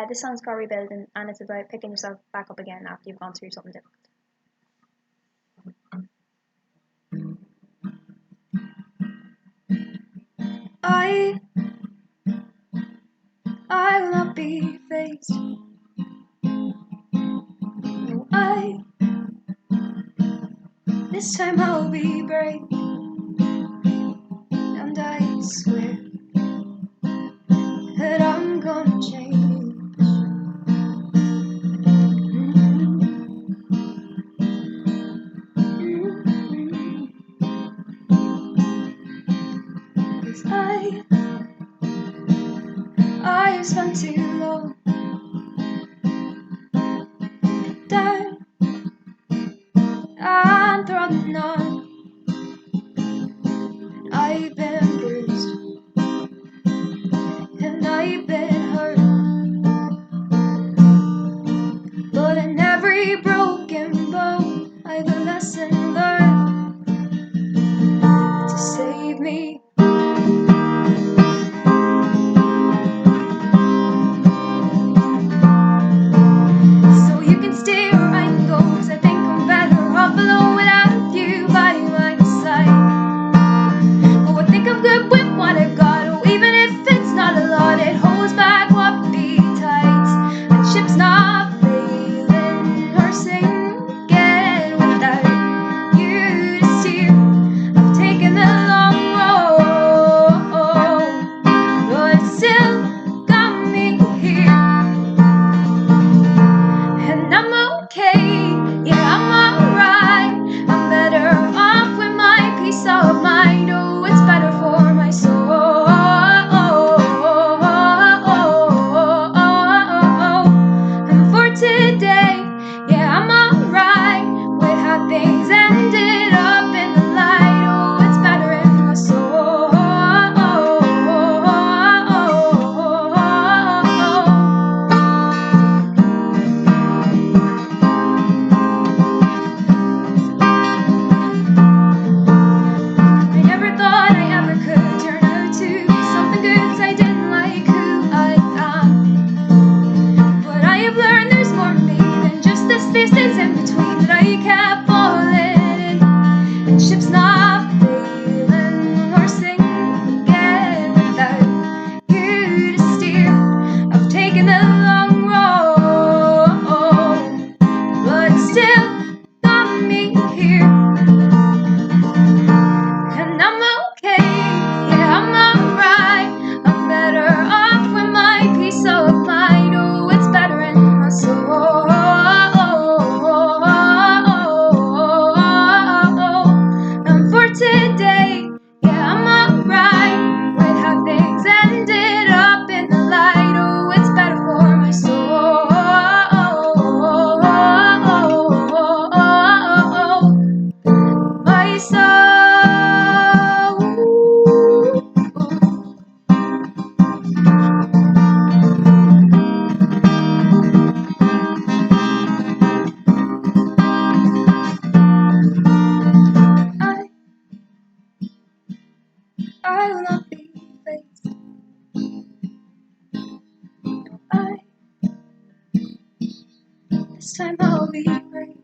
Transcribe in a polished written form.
This song's called Rebuilding, and it's about picking yourself back up again after you've gone through something difficult. I will not be faced. No, this time I'll be brave, and I swear that I'm gonna change. 'Cause I have spent too long down and trodden on. I've been bruised and I've been hurt, but in every broken bone I've a lesson learned to save me. So you can stay where I can go, 'cause I think I'm better off alone without you by my side. Oh, I think I'm good with what I got, oh, even if it's not a lot, it holds back what be tight. And ship's not failing or sinking without you to steer. I've taken the long road, but it's still got me here. And I'm okay, yeah, I'm alright. I'm better off with my peace of mind. Oh, it's better for my soul. And for today, yeah, I'm alright with how things ended up in the light. Oh, it's better in my soul. I never thought I ever could turn out to be something good, 'cause I didn't like who I am. But I have learned there's more to me than just this distance in between, that I kept falling in. And ship's not failing or sinking without you to steer. I've taken the long road, but still got me here. And I'm okay, yeah, I'm alright. I'm better off with my peace of mind. Oh, it's better in my soul. And for today, yeah, I'm alright with how things ended up in the light. Oh, it's better for my soul. My soul. I will not be faced. No, this time I'll be brave.